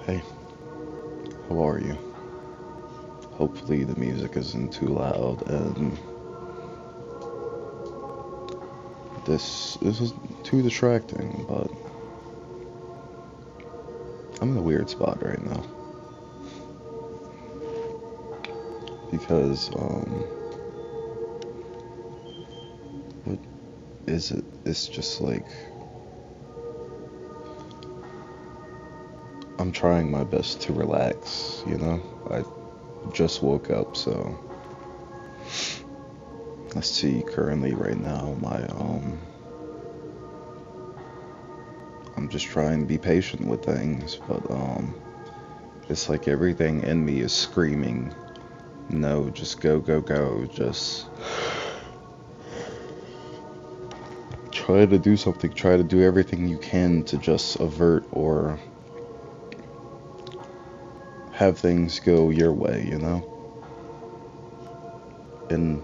Hey, how are you? Hopefully the music isn't too loud and this is too distracting, but I'm in a weird spot right now because what is it? It's just like I'm trying my best to relax, you know? I just woke up, so let's see currently right now my I'm just trying to be patient with things, but it's like everything in me is screaming, no, just go, go, go, just try to do something, try to do everything you can to just avert or have things go your way, you know? And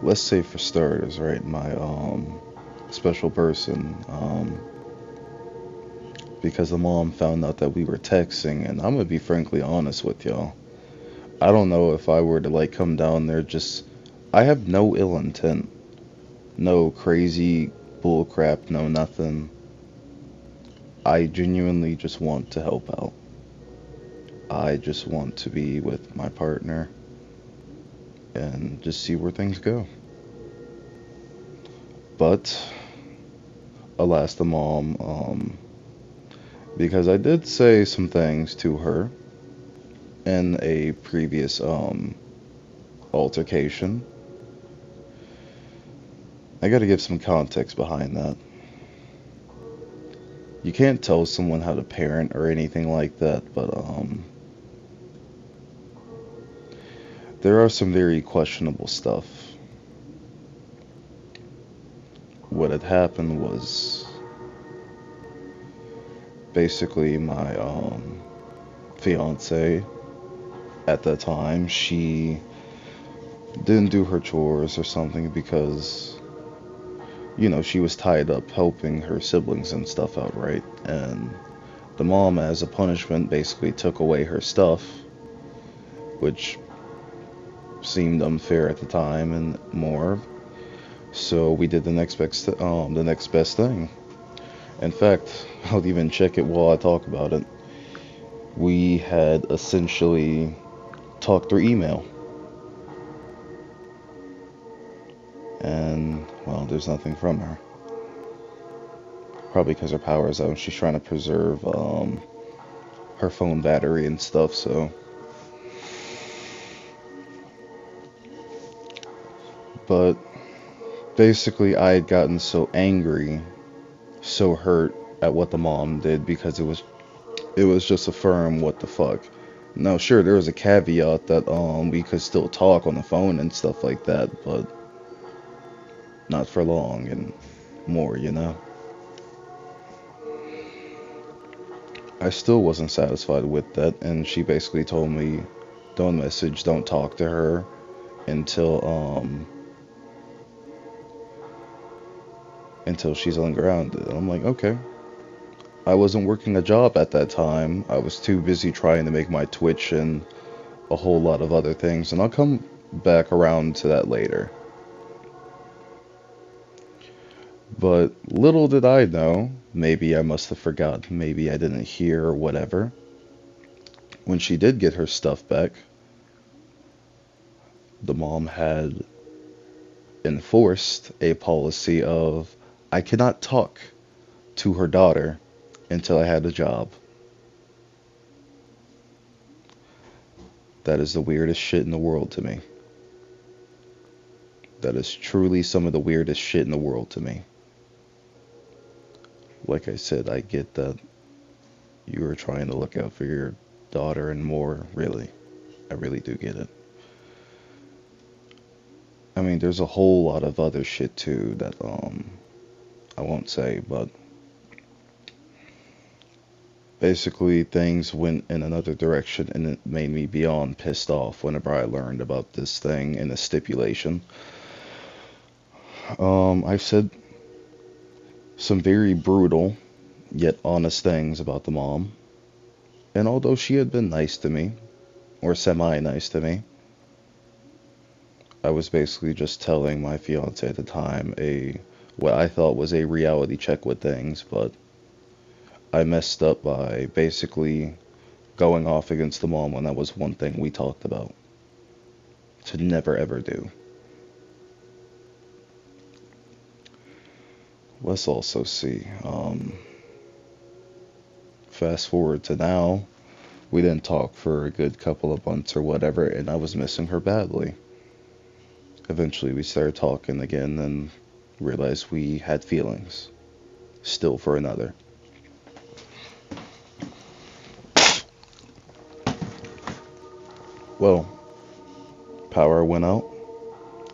let's say for starters, right, my special person, because the mom found out that we were texting, and I'm gonna be frankly honest with y'all. I don't know if I were to like come down there, just I have no ill intent, no crazy bull crap, no nothing. I genuinely just want to help out. I just want to be with my partner and just see where things go. But alas, the mom, because I did say some things to her in a previous altercation. I got to give some context behind that. You can't tell someone how to parent or anything like that, but there are some very questionable stuff. What had happened was basically my fiance at that time, she didn't do her chores or something because she was tied up helping her siblings and stuff out, right? And the mom, as a punishment, basically took away her stuff, which seemed unfair at the time and more. So we did the next best thing. In fact, I'll even check it while I talk about it. We had essentially talked through email, and well, there's nothing from her. Probably because her power is out. She's trying to preserve her phone battery and stuff. So, but basically, I had gotten so angry, so hurt at what the mom did because it was just a firm what the fuck. Now, sure, there was a caveat that we could still talk on the phone and stuff like that, but not for long and more, you know. I still wasn't satisfied with that, and she basically told me, "Don't message, don't talk to her until she's ungrounded." And I'm like, okay. I wasn't working a job at that time. I was too busy trying to make my Twitch and a whole lot of other things, and I'll come back around to that later. But little did I know, maybe I must have forgotten, maybe I didn't hear or whatever. When she did get her stuff back, the mom had enforced a policy of I cannot talk to her daughter until I had a job. That is the weirdest shit in the world to me. That is truly some of the weirdest shit in the world to me. Like I said, I get that you are trying to look out for your daughter and more, really. I really do get it. I mean, there's a whole lot of other shit too that I won't say, but basically things went in another direction and it made me beyond pissed off whenever I learned about this thing and the stipulation. I've said some very brutal yet honest things about the mom. And although she had been nice to me, or semi-nice to me, I was basically just telling my fiance at the time what I thought was a reality check with things, but I messed up by basically going off against the mom when that was one thing we talked about to never ever do. Let's also see. Fast forward to now, we didn't talk for a good couple of months or whatever, and I was missing her badly. Eventually, we started talking again and realized we had feelings, still for another. Well, power went out,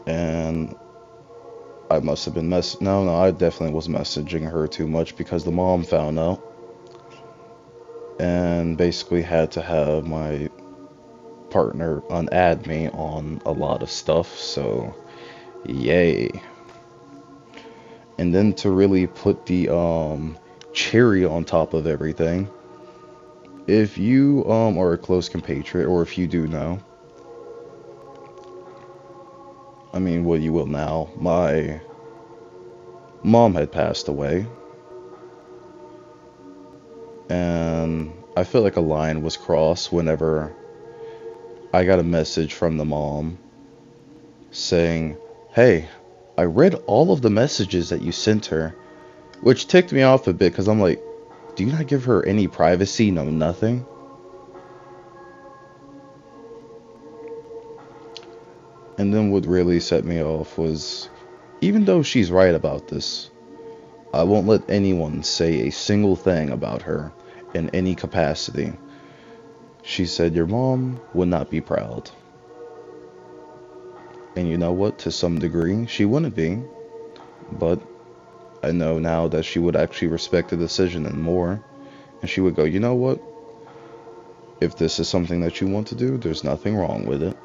and I must have been no, I definitely was messaging her too much because the mom found out and basically had to have my partner unadd me on a lot of stuff, so yay. And then to really put the cherry on top of everything, if you are a close compatriot, or if you do know, I mean, well, you will now, my mom had passed away, and I feel like a line was crossed whenever I got a message from the mom saying, "Hey, I read all of the messages that you sent her," which ticked me off a bit because I'm like, do you not give her any privacy? No, nothing. And then what really set me off was, even though she's right about this, I won't let anyone say a single thing about her in any capacity. She said, your mom would not be proud. And you know what? To some degree, she wouldn't be. But I know now that she would actually respect the decision and more. And she would go, you know what? If this is something that you want to do, there's nothing wrong with it.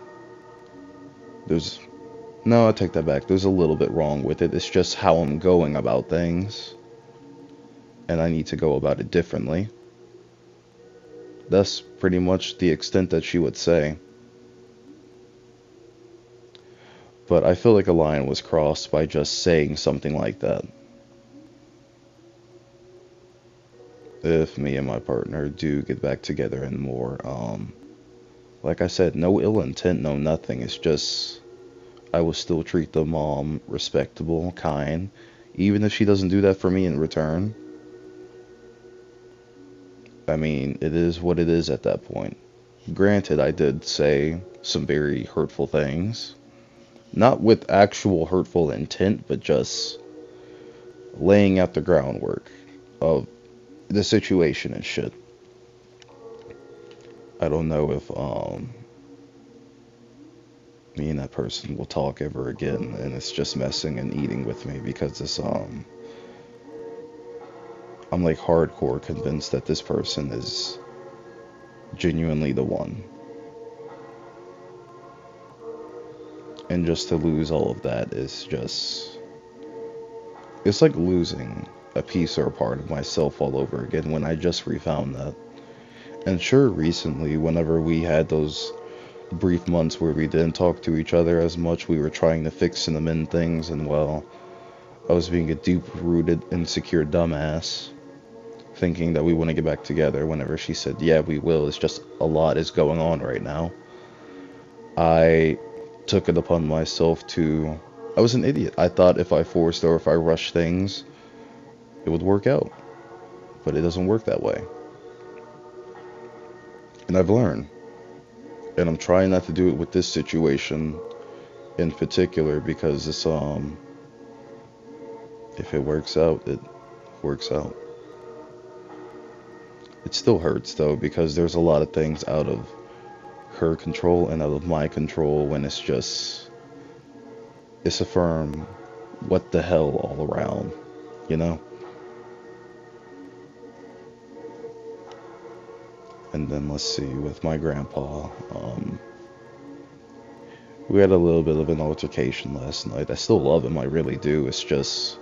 There's No, I take that back. There's a little bit wrong with it. It's just how I'm going about things. And I need to go about it differently. That's pretty much the extent that she would say. But I feel like a line was crossed by just saying something like that. If me and my partner do get back together and more, like I said, no ill intent, no nothing. It's just I will still treat the mom respectable, kind, even if she doesn't do that for me in return. I mean, it is what it is at that point. Granted, I did say some very hurtful things. Not with actual hurtful intent, but just laying out the groundwork of the situation and shit. I don't know if me and that person will talk ever again, and it's just messing and eating with me because it's I'm like hardcore convinced that this person is genuinely the one. And just to lose all of that is just, it's like losing a piece or a part of myself all over again when I just refound that. And sure, recently, whenever we had those brief months where we didn't talk to each other as much, we were trying to fix and amend things, and well, I was being a deep-rooted, insecure dumbass, thinking that we want to get back together whenever she said, yeah, we will. It's just a lot is going on right now. I took it upon myself to, I was an idiot. I thought if I forced or if I rushed things, it would work out. But it doesn't work that way. And I've learned. And I'm trying not to do it with this situation in particular because it's, if it works out, it works out. It still hurts though because there's a lot of things out of her control and out of my control when it's a firm what the hell all around, you know? And then let's see, with my grandpa, we had a little bit of an altercation last night. I still love him, I really do. It's just,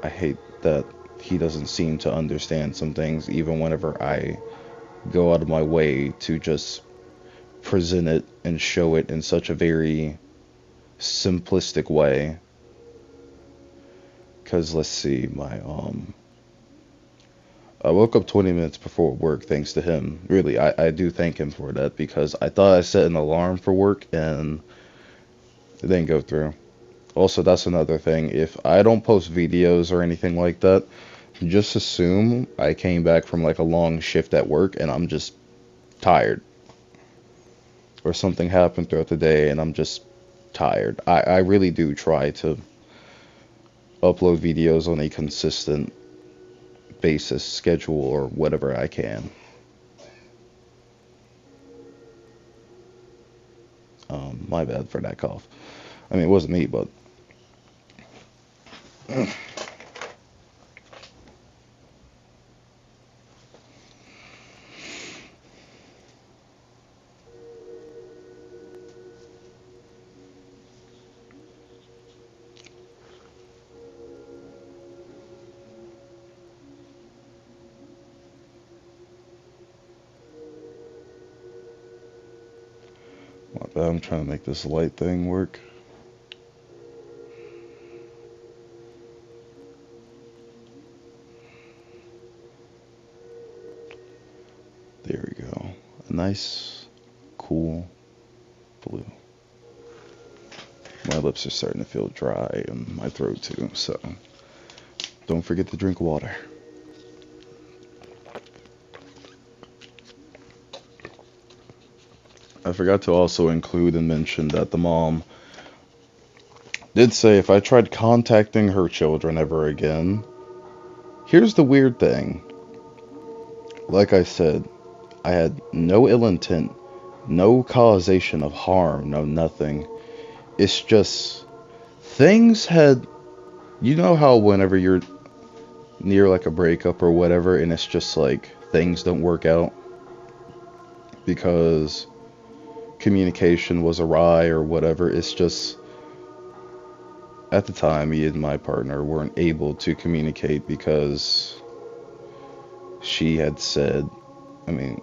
I hate that he doesn't seem to understand some things, even whenever I go out of my way to just present it and show it in such a very simplistic way. Because let's see, I woke up 20 minutes before work thanks to him. Really, I do thank him for that because I thought I set an alarm for work and it didn't go through. Also, that's another thing. If I don't post videos or anything like that, just assume I came back from like a long shift at work and I'm just tired. Or something happened throughout the day and I'm just tired. I really do try to upload videos on a consistent basis, schedule, or whatever I can. My bad for that cough. I mean, it wasn't me, but my bad. I'm trying to make this light thing work. There we go. A nice, cool blue. My lips are starting to feel dry and my throat too, so don't forget to drink water. I forgot to also include and mention that the mom did say if I tried contacting her children ever again. Here's the weird thing. Like I said, I had no ill intent, no causation of harm, no nothing. It's just things had, you know how whenever you're near like a breakup or whatever and it's just like things don't work out because communication was awry or whatever. It's just at the time me and my partner weren't able to communicate because she had said, I mean,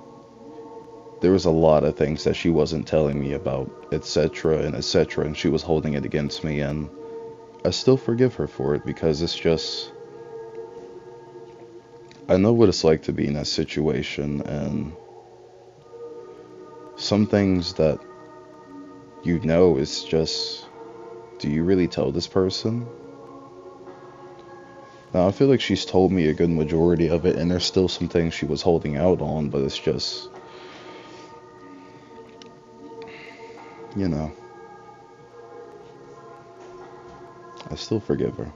there was a lot of things that she wasn't telling me about, etc. and etc. and she was holding it against me, and I still forgive her for it because it's just, I know what it's like to be in that situation, and some things that you know, it's just, do you really tell this person? Now, I feel like she's told me a good majority of it, and there's still some things she was holding out on, but it's just, you know, I still forgive her.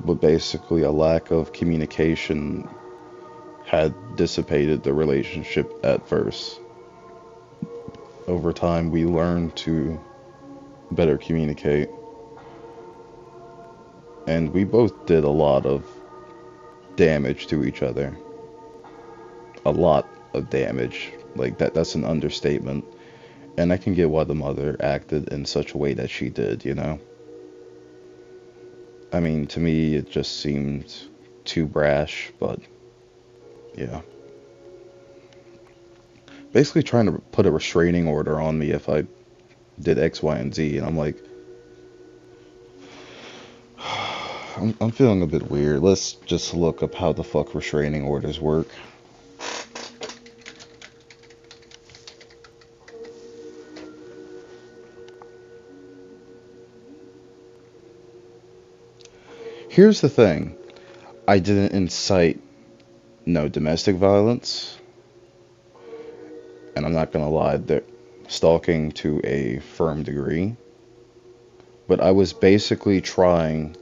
But basically, a lack of communication had dissipated the relationship at first. Over time, we learned to better communicate, and we both did a lot of damage to each other. A lot of damage. Like that's an understatement. And I can get why the mother acted in such a way that she did, you know? I mean, to me, it just seemed too brash, but yeah. Basically trying to put a restraining order on me if I did X, Y, and Z, and I'm like, I'm feeling a bit weird. Let's just look up how the fuck restraining orders work. Here's the thing. I didn't incite no domestic violence, and I'm not gonna lie, that stalking to a firm degree. But I was basically trying.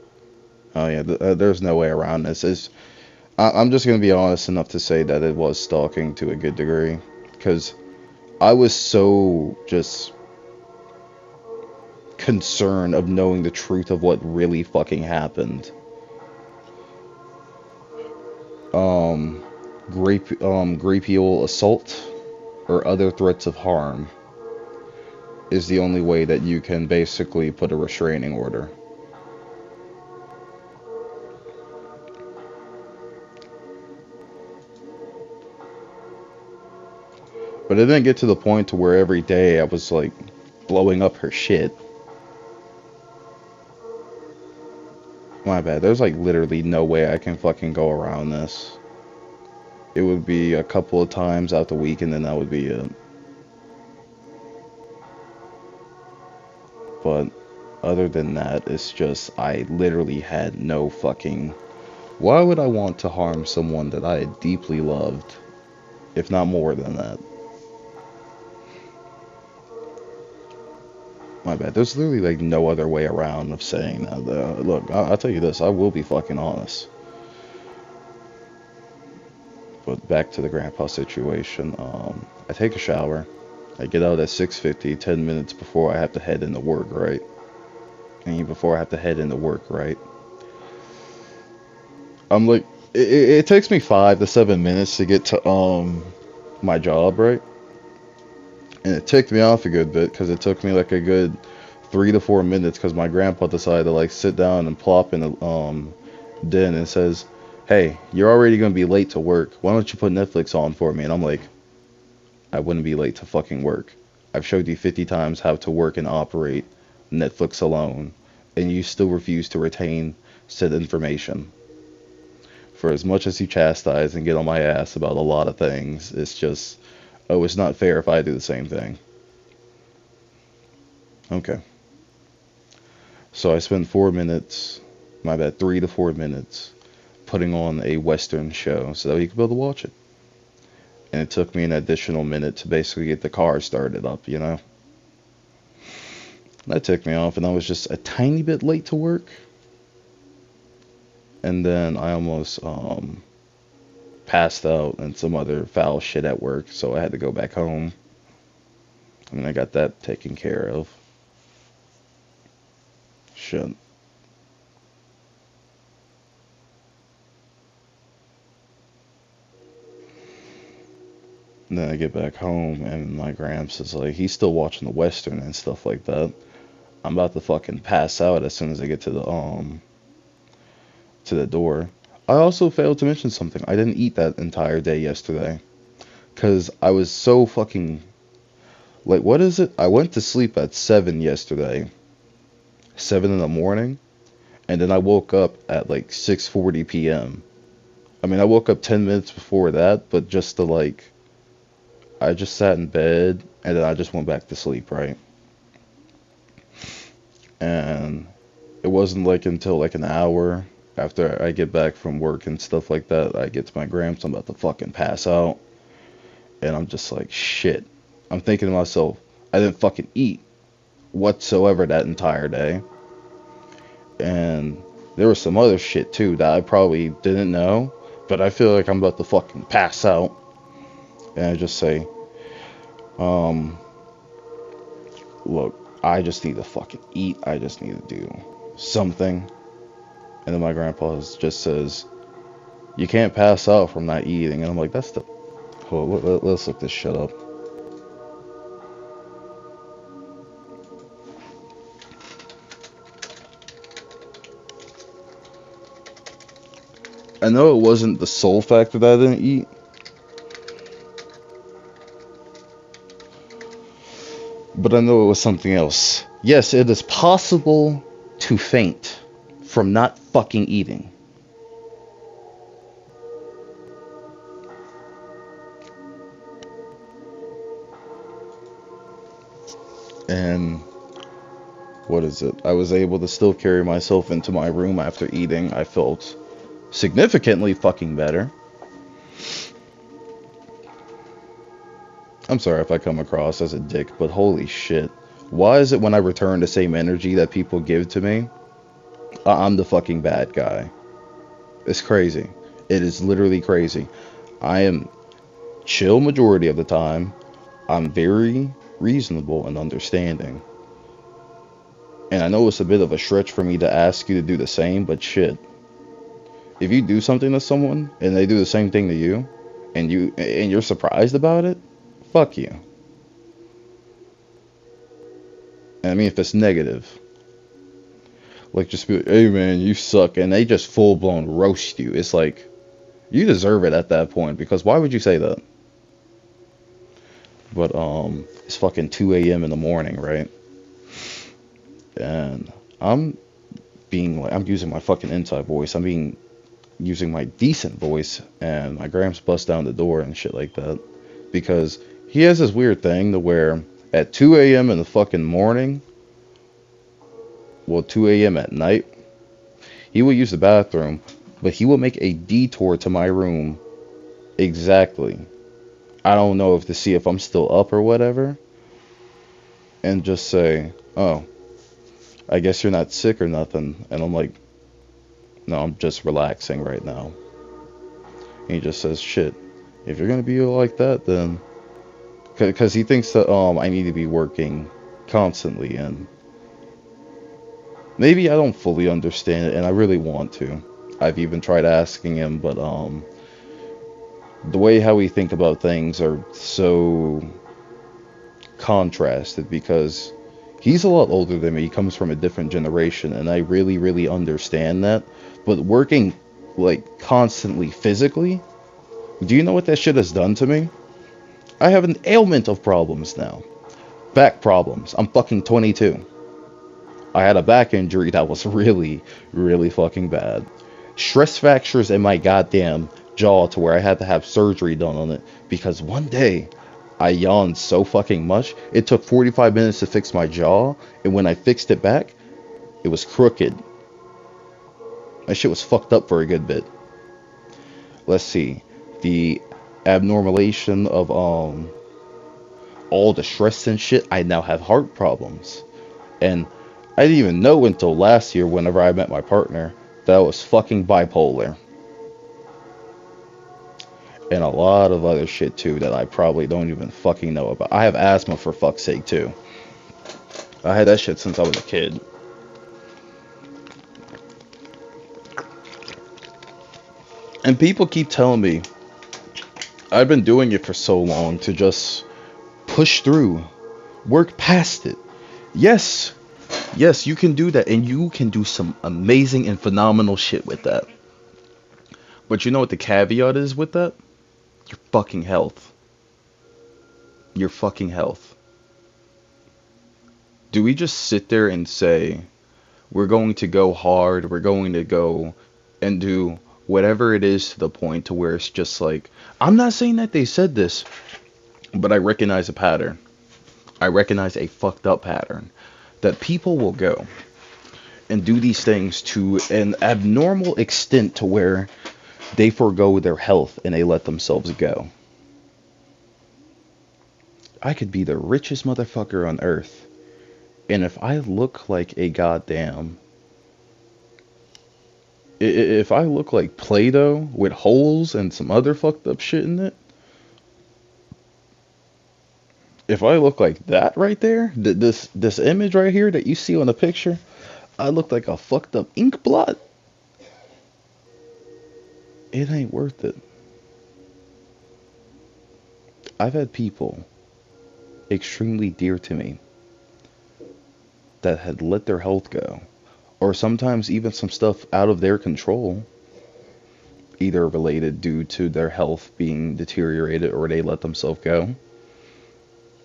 Oh yeah, there's no way around this. I'm just gonna be honest enough to say that it was stalking to a good degree, because I was so just concerned of knowing the truth of what really fucking happened. Um, Grapial assault or other threats of harm is the only way that you can basically put a restraining order. But it didn't get to the point to where every day I was like blowing up her shit. My bad. There's like literally no way I can fucking go around this. It would be a couple of times out the week and then that would be it. But other than that, it's just I literally had no fucking... Why would I want to harm someone that I deeply loved, if not more than that? My bad. There's literally like no other way around of saying that. Look, I'll tell you this. I will be fucking honest. But back to the grandpa situation. I take a shower. I get out at 6:50, 10 minutes before I have to head into work, right? And before I have to head into work, right? I'm like, it takes me 5 to 7 minutes to get to my job, right? And it ticked me off a good bit because it took me like a good 3 to 4 minutes because my grandpa decided to like sit down and plop in the den and says, "Hey, you're already gonna be late to work. Why don't you put Netflix on for me?" And I'm like, I wouldn't be late to fucking work. I've showed you 50 times how to work and operate Netflix alone, and you still refuse to retain said information. For as much as you chastise and get on my ass about a lot of things, it's just, oh, it's not fair if I do the same thing. Okay. So I spent 4 minutes, my bad, 3 to 4 minutes, putting on a Western show so that we could be able to watch it. And it took me an additional minute to basically get the car started up, you know? That ticked me off, and I was just a tiny bit late to work. And then I almost passed out and some other foul shit at work, so I had to go back home. And I got that taken care of. Shit. And then I get back home, and my Gramps is like, he's still watching the Western and stuff like that. I'm about to fucking pass out as soon as I get to the door. I also failed to mention something. I didn't eat that entire day yesterday. Because I was so fucking... Like, what is it? I went to sleep at 7 yesterday. 7 in the morning. And then I woke up at like 6:40 p.m. I mean, I woke up 10 minutes before that, but just to like... I just sat in bed, and then I just went back to sleep, right? And it wasn't like until like an hour after I get back from work and stuff like that, I get to my Gramps, I'm about to fucking pass out. And I'm just like, shit. I'm thinking to myself, I didn't fucking eat whatsoever that entire day. And there was some other shit too that I probably didn't know, but I feel like I'm about to fucking pass out. And I just say, look, I just need to fucking eat. I just need to do something. And then my grandpa just says, you can't pass out from not eating. And I'm like, that's the... Hold on, let's look this shit up. I know it wasn't the sole factor that I didn't eat. But I know it was something else. Yes, it is possible to faint from not fucking eating. And what is it? I was able to still carry myself into my room after eating. I felt significantly fucking better. I'm sorry if I come across as a dick, but holy shit. Why is it when I return the same energy that people give to me, I'm the fucking bad guy? It's crazy. It is literally crazy. I am chill majority of the time. I'm very reasonable and understanding. And I know it's a bit of a stretch for me to ask you to do the same, but shit. If you do something to someone and they do the same thing to you, and you're surprised about it, fuck you. And I mean, if it's negative, like just be like, hey man, you suck, and they just full blown roast you. It's like, you deserve it at that point, because why would you say that? But it's fucking 2 a.m. in the morning, right? And I'm I'm using my fucking inside voice. Using my decent voice, and my gramps bust down the door and shit like that because he has this weird thing to where at 2 a.m. in the fucking morning, well, 2 a.m. at night, he will use the bathroom, but he will make a detour to my room exactly. I don't know if to see if I'm still up or whatever, and just say, "Oh, I guess you're not sick or nothing." And I'm like, "No, I'm just relaxing right now." And he just says, "Shit, if you're gonna be like that, then," because he thinks that I need to be working constantly, and maybe I don't fully understand it, and I really want to. I've even tried asking him, but the way how we think about things are so contrasted because he's a lot older than me. He comes from a different generation, and I really, really understand that. But working like constantly physically, do you know what that shit has done to me? I have an ailment of problems now. Back problems. I'm fucking 22. I had a back injury that was really, really fucking bad. Stress fractures in my goddamn jaw to where I had to have surgery done on it because one day I yawned so fucking much. It took 45 minutes to fix my jaw, and when I fixed it back, it was crooked. My shit was fucked up for a good bit. Let's see. The abnormalation of all the stress and shit, I now have heart problems. And I didn't even know until last year whenever I met my partner that I was fucking bipolar. And a lot of other shit too that I probably don't even fucking know about. I have asthma for fuck's sake too. I had that shit since I was a kid. And people keep telling me I've been doing it for so long to just push through, work past it. Yes, yes, you can do that, and you can do some amazing and phenomenal shit with that. But you know what the caveat is with that? Your fucking health. Your fucking health. Do we just sit there and say, we're going to go hard, we're going to go and do whatever it is to the point to where it's just like, I'm not saying that they said this, but I recognize a pattern. I recognize a fucked up pattern that people will go and do these things to an abnormal extent to where they forego their health and they let themselves go. I could be the richest motherfucker on earth, and if I look like a goddamn, if I look like Play-Doh with holes and some other fucked up shit in it, if I look like that right there, this image right here that you see on the picture, I look like a fucked up ink blot. It ain't worth it. I've had people extremely dear to me that had let their health go, or sometimes even some stuff out of their control, either related due to their health being deteriorated, or they let themselves go,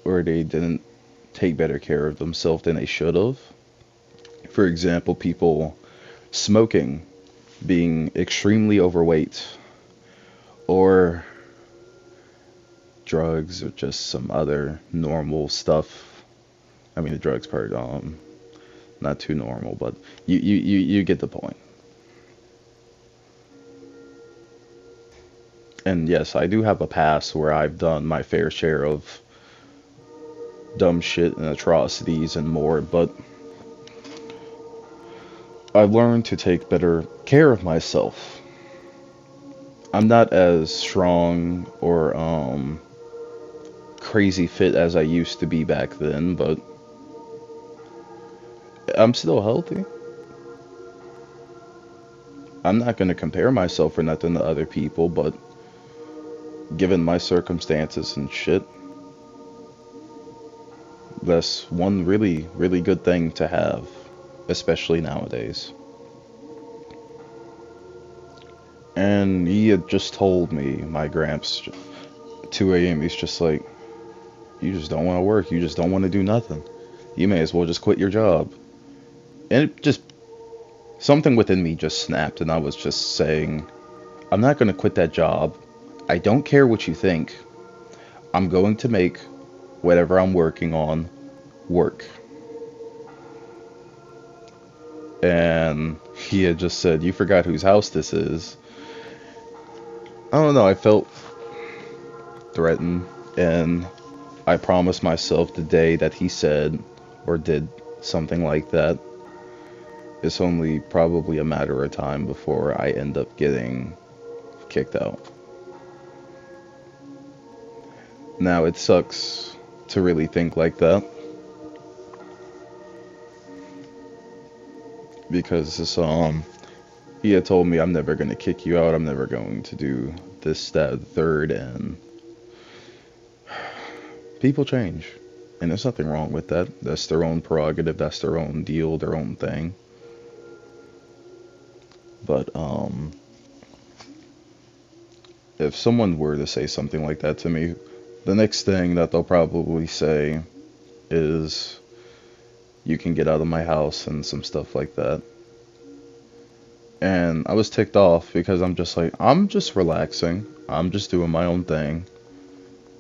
or they didn't take better care of themselves than they should have. For example, people smoking, being extremely overweight, or drugs, or just some other normal stuff. I mean, the drugs part, not too normal, but you get the point. And yes, I do have a past where I've done my fair share of dumb shit and atrocities and more, but I've learned to take better care of myself. I'm not as strong or crazy fit as I used to be back then, but I'm still healthy. I'm not going to compare myself for nothing to other people, but given my circumstances and shit, that's one really, really good thing to have, especially nowadays. And he had just told me, my gramps, 2 a.m., he's just like, You just don't want to work. You just don't want to do nothing. You may as well just quit your job. And it just, something within me just snapped, and I was just saying, I'm not going to quit that job. I don't care what you think. I'm going to make whatever I'm working on work. And he had just said, you forgot whose house this is. I don't know, I felt threatened, and I promised myself the day that he said or did something like that, it's only probably a matter of time before I end up getting kicked out. Now, it sucks to really think like that, because he had told me, I'm never going to kick you out, I'm never going to do this, that, the third, and people change, and there's nothing wrong with that. That's their own prerogative, that's their own deal, their own thing. But if someone were to say something like that to me, the next thing that they'll probably say is, you can get out of my house, and some stuff like that. And I was ticked off, because I'm just like, I'm just relaxing, I'm just doing my own thing.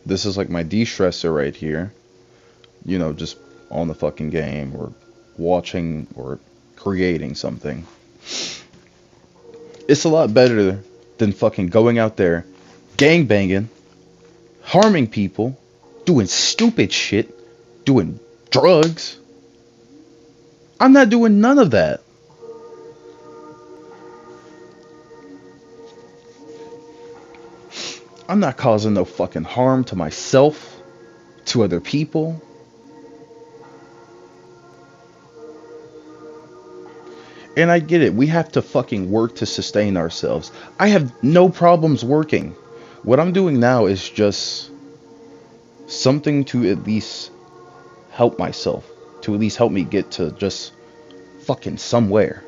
This is like my de-stressor right here. You know, just on the fucking game, or watching, or creating something. It's a lot better than fucking going out there, gangbanging, harming people, doing stupid shit, doing drugs. I'm not doing none of that. I'm not causing no fucking harm to myself, to other people. And I get it. We have to fucking work to sustain ourselves. I have no problems working. What I'm doing now is just something to at least help myself. To at least help me get to just fucking somewhere.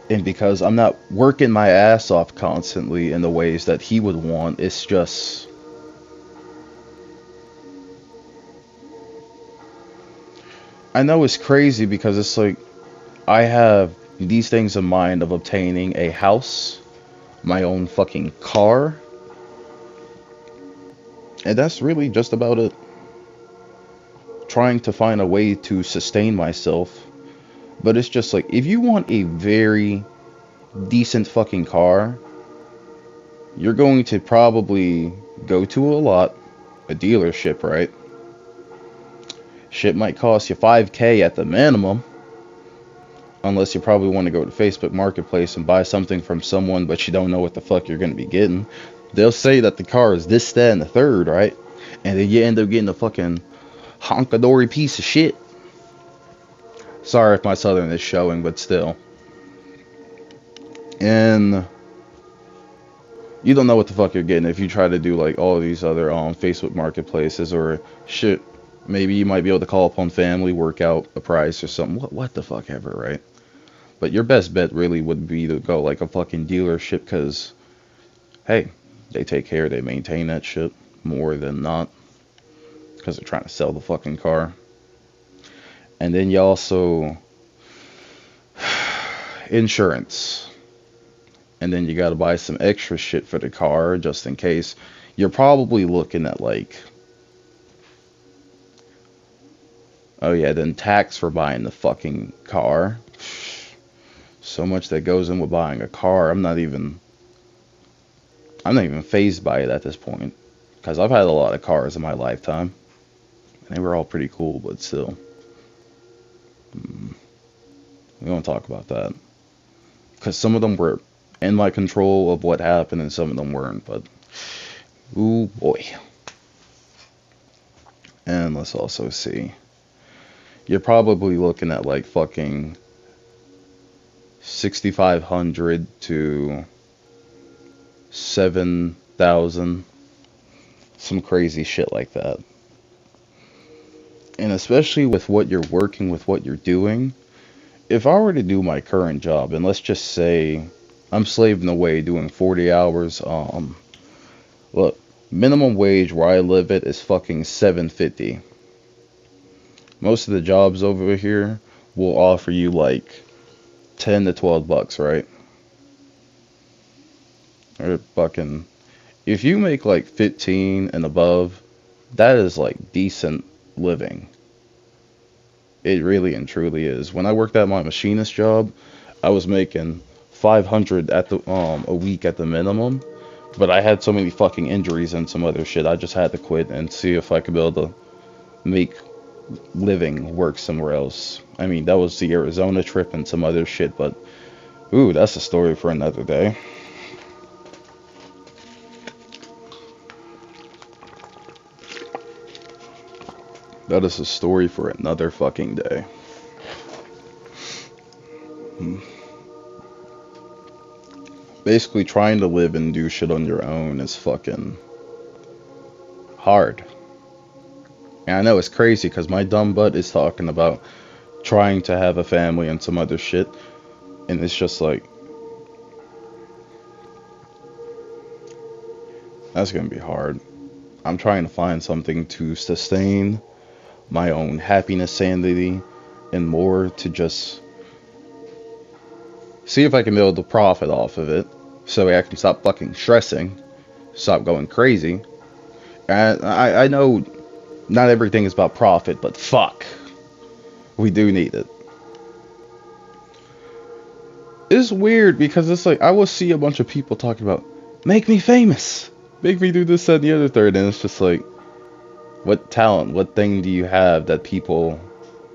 And because I'm not working my ass off constantly in the ways that he would want, it's just... I know it's crazy, because it's like, I have these things in mind of obtaining a house, my own fucking car, and that's really just about it. Trying to find a way to sustain myself. But it's just like, if you want a very decent fucking car, you're going to probably go to a dealership, right? Shit might cost you $5,000 at the minimum. Unless you probably want to go to Facebook Marketplace and buy something from someone, but you don't know what the fuck you're going to be getting. They'll say that the car is this, that, and the third, right? And then you end up getting a fucking honkadory piece of shit. Sorry if my southern is showing, but still. And you don't know what the fuck you're getting if you try to do like all these other Facebook Marketplaces, or shit. Maybe you might be able to call upon family, work out a price or something. What the fuck ever, right? But your best bet really would be to go like a fucking dealership, because, hey, they take care, they maintain that shit more than not, because they're trying to sell the fucking car. And then you also... insurance. And then you gotta buy some extra shit for the car, just in case. You're probably looking at like... oh yeah, then tax for buying the fucking car. So much that goes in with buying a car. I'm not even fazed by it at this point, because I've had a lot of cars in my lifetime, and they were all pretty cool, but still. We won't talk about that, because some of them were in my control of what happened, and some of them weren't, but ooh boy. And let's also see. You're probably looking at like fucking $6,500 to $7,000, some crazy shit like that. And especially with what you're working with, what you're doing. If I were to do my current job, and let's just say I'm slaving away doing 40 hours, look, Minimum wage where I live at is fucking 7.50. Most of the jobs over here will offer you like 10 to 12 bucks, right? Or fucking, if you make like 15 and above, that is like decent living. It really and truly is. When I worked at my machinist job, I was making 500 at the a week at the minimum, but I had so many fucking injuries and some other shit. I just had to quit and see if I could be able to make living work somewhere else. I mean, that was the Arizona trip and some other shit, but ooh, that's a story for another day. That is a story for another fucking day. Basically, trying to live and do shit on your own is fucking hard. And I know it's crazy because my dumb butt is talking about trying to have a family and some other shit. And it's just like, that's gonna be hard. I'm trying to find something to sustain my own happiness, sanity, and more to just see if I can be able to profit off of it so I can stop fucking stressing, stop going crazy. And I know not everything is about profit, but fuck, we do need it. It's weird because it's like I will see a bunch of people talking about make me famous, make me do this, that, and the other third, and it's just like, what talent, what thing do you have that people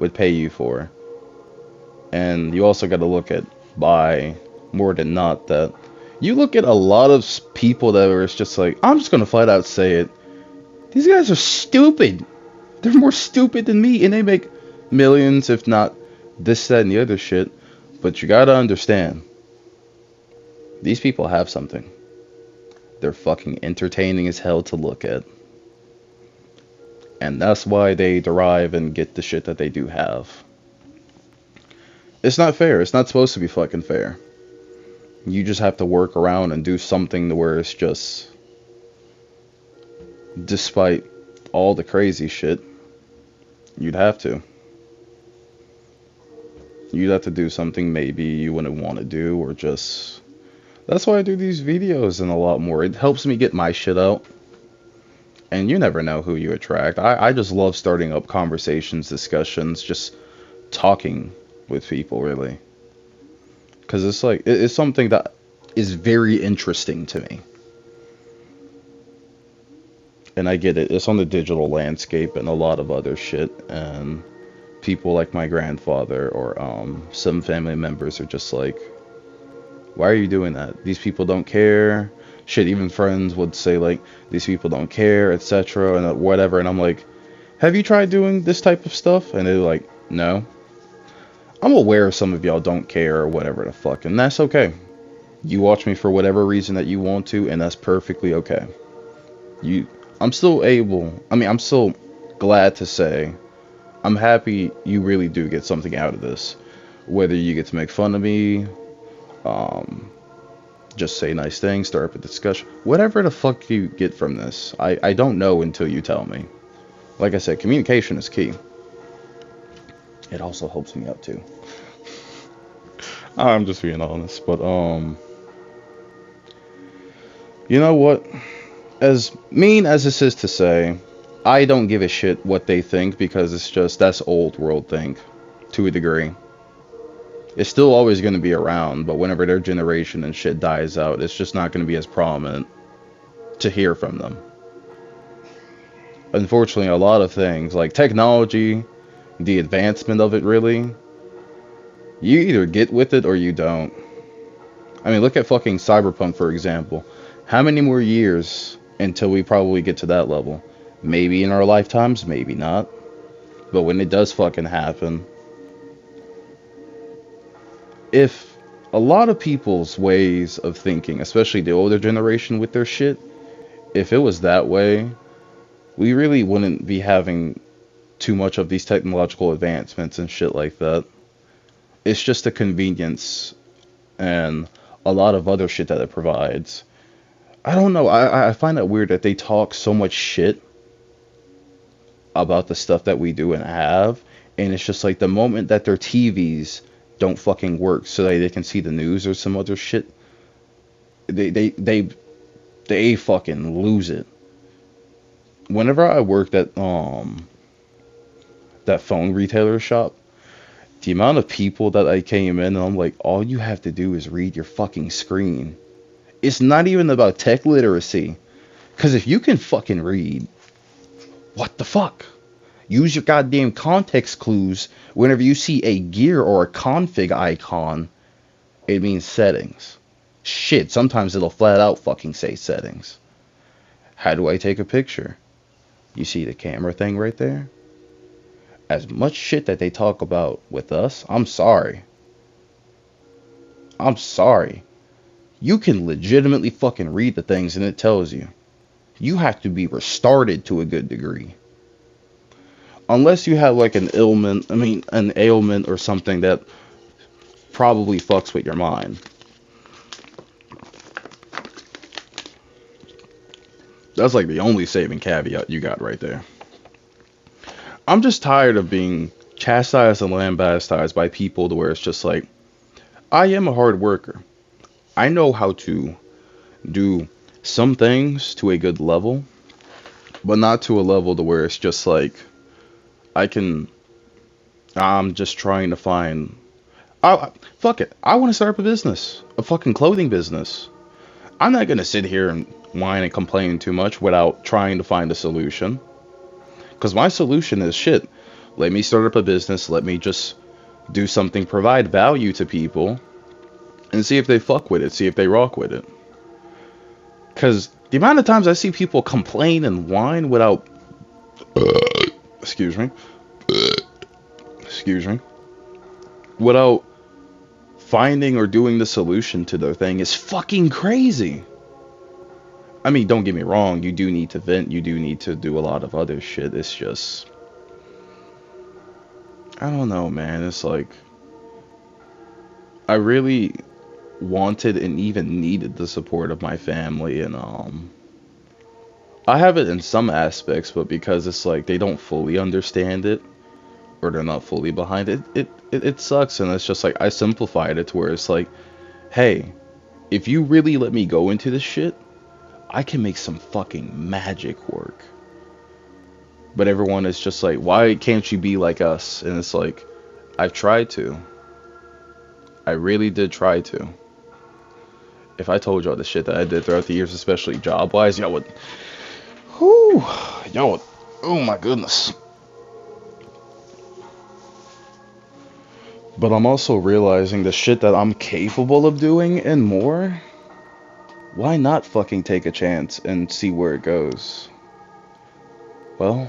would pay you for? And you also got to look at, by more than not, that you look at a lot of people that are just like, I'm just gonna flat out say it, these guys are stupid. They're more stupid than me, and they make millions, if not this, that, and the other shit. But you gotta understand, these people have something. They're fucking entertaining as hell to look at. And that's why they derive and get the shit that they do have. It's not fair. It's not supposed to be fucking fair. You just have to work around and do something to where it's just, despite all the crazy shit, you'd have to. You'd have to do something maybe you wouldn't want to do, or just... That's why I do these videos and a lot more. It helps me get my shit out. And you never know who you attract. I just love starting up conversations, discussions, just talking with people, really. Because it's like, it's something that is very interesting to me. And I get it. It's on the digital landscape and a lot of other shit. And people like my grandfather or some family members are just like, why are you doing that? These people don't care. Shit, even friends would say like, these people don't care, etc. and whatever. And I'm like, have you tried doing this type of stuff? And they're like, no. I'm aware some of y'all don't care or whatever the fuck, and that's okay. You watch me for whatever reason that you want to, and that's perfectly okay. I'm still glad to say, I'm happy you really do get something out of this. Whether you get to make fun of me, just say nice things, start up a discussion, whatever the fuck you get from this, I don't know until you tell me. Like I said, communication is key. It also helps me out too. I'm just being honest, but you know what? As mean as this is to say, I don't give a shit what they think, because it's just, that's old world think to a degree. It's still always going to be around, but whenever their generation and shit dies out, it's just not going to be as prominent to hear from them. Unfortunately, a lot of things, like technology, the advancement of it, really, you either get with it or you don't. I mean, look at fucking Cyberpunk, for example. How many more years until we probably get to that level? Maybe in our lifetimes, maybe not. But when it does fucking happen, if a lot of people's ways of thinking, especially the older generation with their shit, if it was that way, we really wouldn't be having too much of these technological advancements and shit like that. It's just a convenience and a lot of other shit that it provides. I don't know. I find it weird that they talk so much shit about the stuff that we do and have, and it's just like the moment that their TVs don't fucking work so that they can see the news or some other shit, they they fucking lose it. Whenever I worked at that phone retailer shop, the amount of people that I came in and I'm like, all you have to do is read your fucking screen. It's not even about tech literacy. Cause if you can fucking read, what the fuck? Use your goddamn context clues whenever you see a gear or a config icon, it means settings. Shit, sometimes it'll flat out fucking say settings. How do I take a picture? You see the camera thing right there? As much shit that they talk about with us, I'm sorry. I'm sorry. You can legitimately fucking read the things and it tells you. You have to be restarted to a good degree. Unless you have like an ailment or something that probably fucks with your mind. That's like the only saving caveat you got right there. I'm just tired of being chastised and lambasted by people to where it's just like, I am a hard worker. I know how to do some things to a good level, but not to a level to where it's just like, I can, I'm just trying to find, fuck it. I want to start up a business, a fucking clothing business. I'm not going to sit here and whine and complain too much without trying to find a solution. Because my solution is shit. Let me start up a business. Let me just do something, provide value to people, and see if they fuck with it. See if they rock with it. Because the amount of times I see people complain and whine without, excuse me, excuse me, without finding or doing the solution to their thing is fucking crazy. I mean, don't get me wrong, you do need to vent, you do need to do a lot of other shit. It's just, I don't know, man. It's like, I really wanted and even needed the support of my family, and I have it in some aspects, but because it's like they don't fully understand it or they're not fully behind it, it sucks. And it's just like I simplified it to where it's like, hey, if you really let me go into this shit, I can make some fucking magic work. But everyone is just like, why can't you be like us? And it's like, I've tried to. I really did try to. If I told y'all the shit that I did throughout the years, especially job-wise, y'all would, whoo, y'all would, oh my goodness. But I'm also realizing the shit that I'm capable of doing and more. Why not fucking take a chance and see where it goes? Well,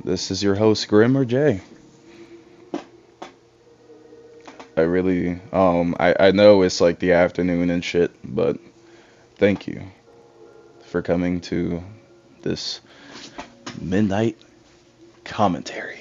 this is your host, Grim or Jay. I really, I know it's like the afternoon and shit, but thank you for coming to this midnight commentary.